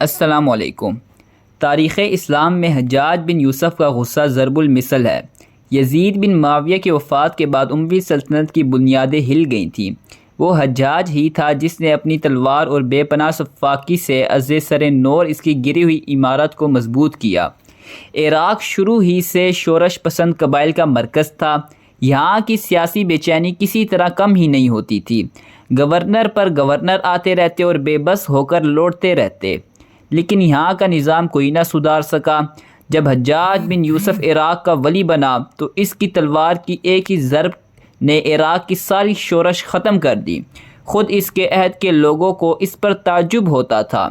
السلام علیکم۔ تاریخ اسلام میں حجاج بن یوسف کا غصہ ضرب المثل ہے۔ یزید بن معاویہ کی وفات کے بعد اموی سلطنت کی بنیادیں ہل گئی تھیں۔ وہ حجاج ہی تھا جس نے اپنی تلوار اور بے پناہ سفاکی سے از سر نور اس کی گری ہوئی عمارت کو مضبوط کیا۔ عراق شروع ہی سے شورش پسند قبائل کا مرکز تھا۔ یہاں کی سیاسی بے چینی کسی طرح کم ہی نہیں ہوتی تھی۔ گورنر پر گورنر آتے رہتے اور بے بس ہو کر لوٹتے رہتے، لیکن یہاں کا نظام کوئی نہ سدھار سکا۔ جب حجاج بن یوسف عراق کا ولی بنا تو اس کی تلوار کی ایک ہی ضرب نے عراق کی ساری شورش ختم کر دی۔ خود اس کے عہد کے لوگوں کو اس پر تعجب ہوتا تھا۔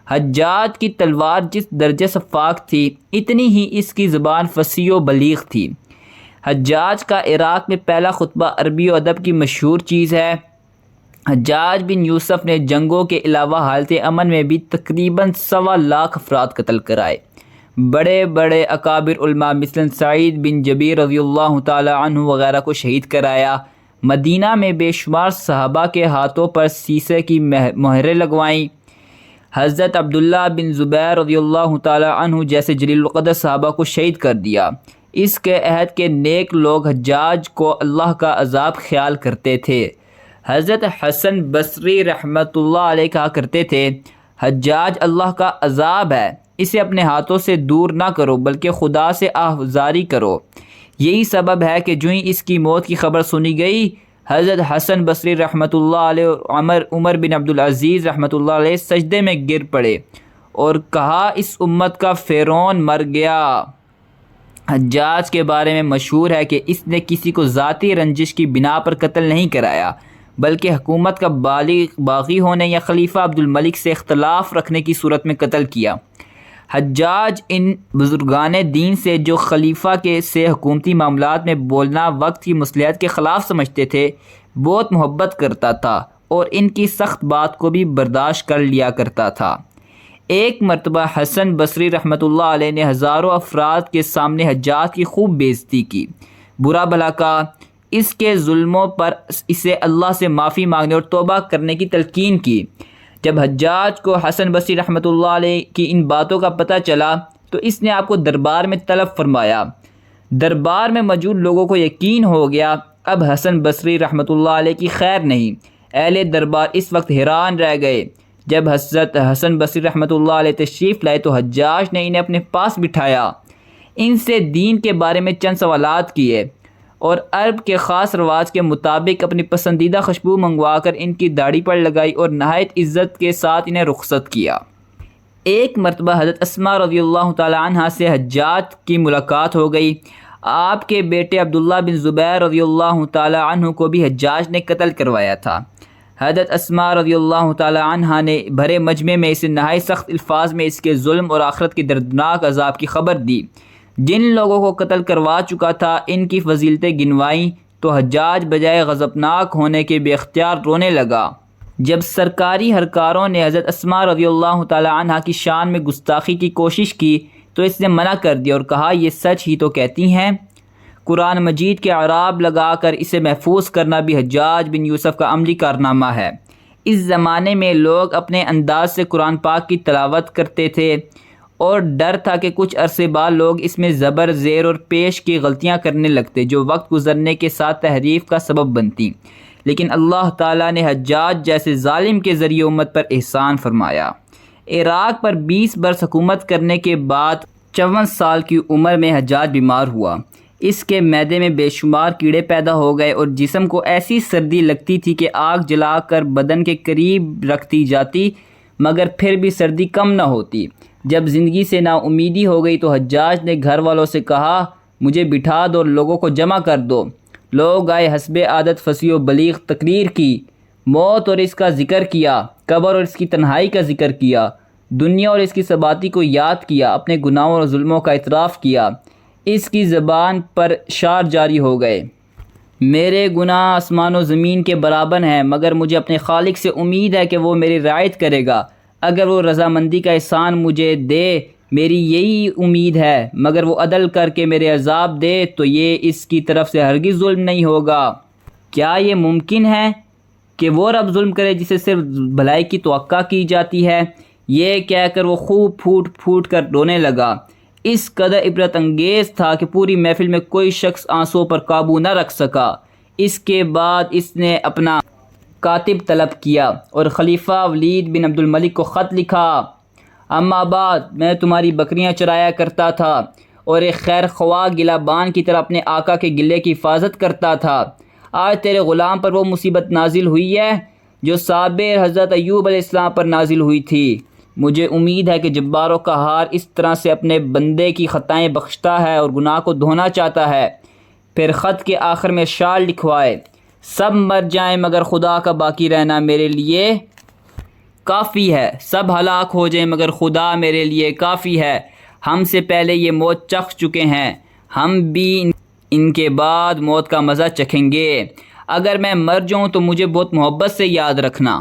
حجاج کی تلوار جس درجے سفاک تھی، اتنی ہی اس کی زبان فصیح و بلیغ تھی۔ حجاج کا عراق میں پہلا خطبہ عربی و ادب کی مشہور چیز ہے۔ حجاج بن یوسف نے جنگوں کے علاوہ حالت امن میں بھی تقریباً 1.25 لاکھ افراد قتل کرائے۔ بڑے بڑے اکابر علماء مثل سعید بن جبیر رضی اللہ تعالی عنہ وغیرہ کو شہید کرایا۔ مدینہ میں بے شمار صحابہ کے ہاتھوں پر سیسے کی مہریں لگوائیں۔ حضرت عبداللہ بن زبیر رضی اللہ تعالی عنہ جیسے جلیل القدر صحابہ کو شہید کر دیا۔ اس کے عہد کے نیک لوگ حجاج کو اللہ کا عذاب خیال کرتے تھے۔ حضرت حسن بصری رحمۃ اللہ علیہ کہا کرتے تھے، حجاج اللہ کا عذاب ہے، اسے اپنے ہاتھوں سے دور نہ کرو بلکہ خدا سے آہذاری کرو۔ یہی سبب ہے کہ جو ہی اس کی موت کی خبر سنی گئی، حضرت حسن بصری رحمۃ اللہ علیہ اور عمر بن عبدالعزیز رحمۃ اللہ علیہ سجدے میں گر پڑے اور کہا، اس امت کا فرعون مر گیا۔ حجاج کے بارے میں مشہور ہے کہ اس نے کسی کو ذاتی رنجش کی بنا پر قتل نہیں کرایا، بلکہ حکومت کا باغی ہونے یا خلیفہ عبد الملک سے اختلاف رکھنے کی صورت میں قتل کیا۔ حجاج ان بزرگان دین سے جو خلیفہ سے حکومتی معاملات میں بولنا وقت کی مصلحت کے خلاف سمجھتے تھے، بہت محبت کرتا تھا اور ان کی سخت بات کو بھی برداشت کر لیا کرتا تھا۔ ایک مرتبہ حسن بصری رحمۃ اللہ علیہ نے ہزاروں افراد کے سامنے حجاج کی خوب بے عزتی کی، برا بھلا کہا، اس کے ظلموں پر اسے اللہ سے معافی مانگنے اور توبہ کرنے کی تلقین کی۔ جب حجاج کو حسن بصری رحمۃ اللہ علیہ کی ان باتوں کا پتہ چلا تو اس نے آپ کو دربار میں طلب فرمایا۔ دربار میں موجود لوگوں کو یقین ہو گیا اب حسن بصری رحمۃ اللہ علیہ کی خیر نہیں۔ اہل دربار اس وقت حیران رہ گئے۔ جب حضرت حسن بصری رحمۃ اللہ علیہ تشریف لائے تو حجاج نے انہیں اپنے پاس بٹھایا، ان سے دین کے بارے میں چند سوالات کیے اور عرب کے خاص رواج کے مطابق اپنی پسندیدہ خوشبو منگوا کر ان کی داڑھی پر لگائی اور نہایت عزت کے ساتھ انہیں رخصت کیا۔ ایک مرتبہ حضرت اسماء رضی اللہ تعالی عنہا سے حجاج کی ملاقات ہو گئی۔ آپ کے بیٹے عبداللہ بن زبیر رضی اللہ تعالی عنہ کو بھی حجاج نے قتل کروایا تھا۔ حضرت اسماء رضی اللہ تعالی عنہا نے بھرے مجمع میں اسے نہایت سخت الفاظ میں اس کے ظلم اور آخرت کی دردناک عذاب کی خبر دی۔ جن لوگوں کو قتل کروا چکا تھا ان کی فضیلتیں گنوائیں تو حجاج بجائے غضبناک ہونے کے بے اختیار رونے لگا۔ جب سرکاری اہلکاروں نے حضرت اسماء رضی اللہ تعالی عنہا کی شان میں گستاخی کی کوشش کی تو اس نے منع کر دیا اور کہا، یہ سچ ہی تو کہتی ہیں۔ قرآن مجید کے اعراب لگا کر اسے محفوظ کرنا بھی حجاج بن یوسف کا عملی کارنامہ ہے۔ اس زمانے میں لوگ اپنے انداز سے قرآن پاک کی تلاوت کرتے تھے اور ڈر تھا کہ کچھ عرصے بعد لوگ اس میں زبر، زیر اور پیش کی غلطیاں کرنے لگتے جو وقت گزرنے کے ساتھ تحریف کا سبب بنتی، لیکن اللہ تعالیٰ نے حجاج جیسے ظالم کے ذریعے امت پر احسان فرمایا۔ عراق پر 20 برس حکومت کرنے کے بعد 54 سال کی عمر میں حجاج بیمار ہوا۔ اس کے معدے میں بے شمار کیڑے پیدا ہو گئے اور جسم کو ایسی سردی لگتی تھی کہ آگ جلا کر بدن کے قریب رکھتی جاتی مگر پھر بھی سردی کم نہ ہوتی۔ جب زندگی سے نا امیدی ہو گئی تو حجاج نے گھر والوں سے کہا، مجھے بٹھا دو اور لوگوں کو جمع کر دو۔ لوگ آئے، حسب عادت فصیح و بلیغ تقریر کی، موت اور اس کا ذکر کیا، قبر اور اس کی تنہائی کا ذکر کیا، دنیا اور اس کی سباتی کو یاد کیا، اپنے گناہوں اور ظلموں کا اعتراف کیا۔ اس کی زبان پر شعر جاری ہو گئے، میرے گناہ آسمان و زمین کے برابر ہیں مگر مجھے اپنے خالق سے امید ہے کہ وہ میری رعایت کرے گا۔ اگر وہ رضامندی کا احسان مجھے دے، میری یہی امید ہے، مگر وہ عدل کر کے میرے عذاب دے تو یہ اس کی طرف سے ہرگز ظلم نہیں ہوگا۔ کیا یہ ممکن ہے کہ وہ رب ظلم کرے جسے صرف بھلائی کی توقع کی جاتی ہے؟ یہ کہہ کر وہ خوب پھوٹ پھوٹ کر رونے لگا۔ اس قدر عبرت انگیز تھا کہ پوری محفل میں کوئی شخص آنسوؤں پر قابو نہ رکھ سکا۔ اس کے بعد اس نے اپنا کاتب طلب کیا اور خلیفہ ولید بن عبد الملک کو خط لکھا۔ اما بعد، میں تمہاری بکریاں چرایا کرتا تھا اور ایک خیر خواہ گلہ بان کی طرح اپنے آقا کے گلے کی حفاظت کرتا تھا۔ آج تیرے غلام پر وہ مصیبت نازل ہوئی ہے جو صابر حضرت ایوب علیہ السلام پر نازل ہوئی تھی۔ مجھے امید ہے کہ جبار و قہار اس طرح سے اپنے بندے کی خطائیں بخشتا ہے اور گناہ کو دھونا چاہتا ہے۔ پھر خط کے آخر میں ارشاد لکھوائے، سب مر جائیں مگر خدا کا باقی رہنا میرے لیے کافی ہے، سب ہلاک ہو جائیں مگر خدا میرے لیے کافی ہے۔ ہم سے پہلے یہ موت چکھ چکے ہیں، ہم بھی ان کے بعد موت کا مزہ چکھیں گے۔ اگر میں مر جاؤں تو مجھے بہت محبت سے یاد رکھنا،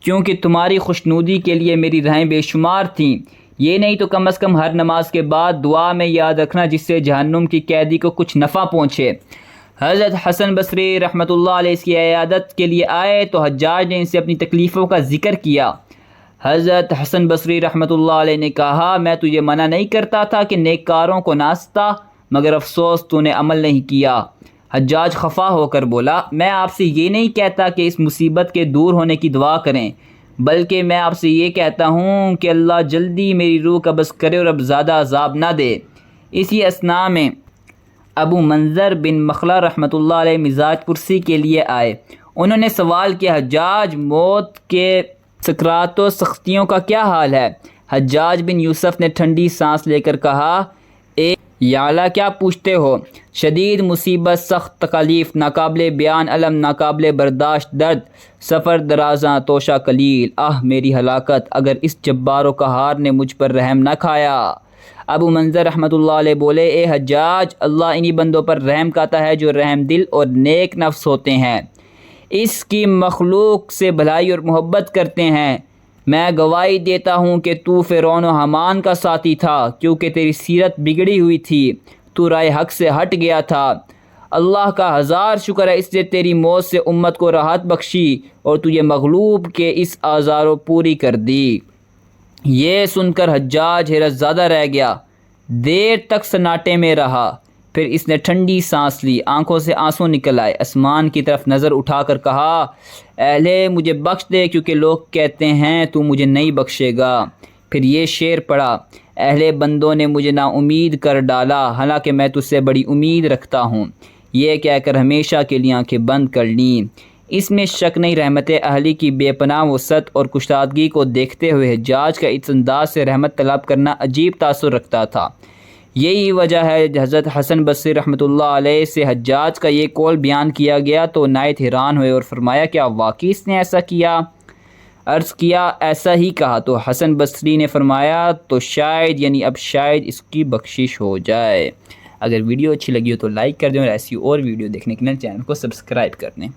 کیونکہ تمہاری خوشنودی کے لیے میری راہیں بے شمار تھیں۔ یہ نہیں تو کم از کم ہر نماز کے بعد دعا میں یاد رکھنا، جس سے جہنم کی قیدی کو کچھ نفع پہنچے۔ حضرت حسن بصری رحمۃ اللہ علیہ اس کی عیادت کے لیے آئے تو حجاج نے ان سے اپنی تکلیفوں کا ذکر کیا۔ حضرت حسن بصری رحمۃ اللہ علیہ نے کہا، میں تجھے منع نہیں کرتا تھا کہ نیک کاروں کو ناچتا، مگر افسوس تو نے عمل نہیں کیا۔ حجاج خفا ہو کر بولا، میں آپ سے یہ نہیں کہتا کہ اس مصیبت کے دور ہونے کی دعا کریں، بلکہ میں آپ سے یہ کہتا ہوں کہ اللہ جلدی میری روح قبض کرے اور اب زیادہ عذاب نہ دے۔ اسی اثناء میں ابو منظر بن مخلہ رحمۃ اللہ علیہ مزاج پرسی کے لیے آئے۔ انہوں نے سوال کیا، حجاج، موت کے سکرات و سختیوں کا کیا حال ہے؟ حجاج بن یوسف نے ٹھنڈی سانس لے کر کہا، یعلا کیا پوچھتے ہو؟ شدید مصیبت، سخت تکالیف، ناقابل بیان علم، ناقابل برداشت درد، سفر درازاں، توشہ قلیل، میری ہلاکت، اگر اس جبار و قہار نے مجھ پر رحم نہ کھایا۔ ابو منظر رحمۃ اللہ علیہ بولے، اے حجاج، اللہ انہی بندوں پر رحم کھاتا ہے جو رحم دل اور نیک نفس ہوتے ہیں، اس کی مخلوق سے بھلائی اور محبت کرتے ہیں۔ میں گواہی دیتا ہوں کہ تو فرعون و حامان کا ساتھی تھا، کیونکہ تیری سیرت بگڑی ہوئی تھی، تو رائے حق سے ہٹ گیا تھا۔ اللہ کا ہزار شکر ہے، اس نے تیری موت سے امت کو راحت بخشی اور تجھے مغلوب کے اس آزاروں پوری کر دی۔ یہ سن کر حجاج حیرت زدہ رہ گیا، دیر تک سناٹے میں رہا، پھر اس نے ٹھنڈی سانس لی، آنکھوں سے آنسو نکل آئے، آسمان کی طرف نظر اٹھا کر کہا، اہلے مجھے بخش دے کیونکہ لوگ کہتے ہیں تو مجھے نہیں بخشے گا۔ پھر یہ شعر پڑھا، اہل بندوں نے مجھے نا امید کر ڈالا، حالانکہ میں تجھ سے بڑی امید رکھتا ہوں۔ یہ کہہ کر ہمیشہ کے لیے آنکھیں بند کر لیں۔ اس میں شک نہیں، رحمت اہلی کی بے پناہ وسعت اور کشادگی کو دیکھتے ہوئے حجاج کا اس انداز سے رحمت طلب کرنا عجیب تاثر رکھتا تھا۔ یہی وجہ ہے حضرت حسن بصری رحمۃ اللہ علیہ سے حجاج کا یہ قول بیان کیا گیا تو نہایت حیران ہوئے اور فرمایا، کیا واقعی اس نے ایسا کیا؟ عرض کیا، ایسا ہی کہا تو حسن بصری نے فرمایا، تو شاید، یعنی اب شاید اس کی بخشش ہو جائے۔ اگر ویڈیو اچھی لگی ہو تو لائک کر دیں اور ایسی اور ویڈیو دیکھنے کے لیے چینل کو سبسکرائب کر دیں۔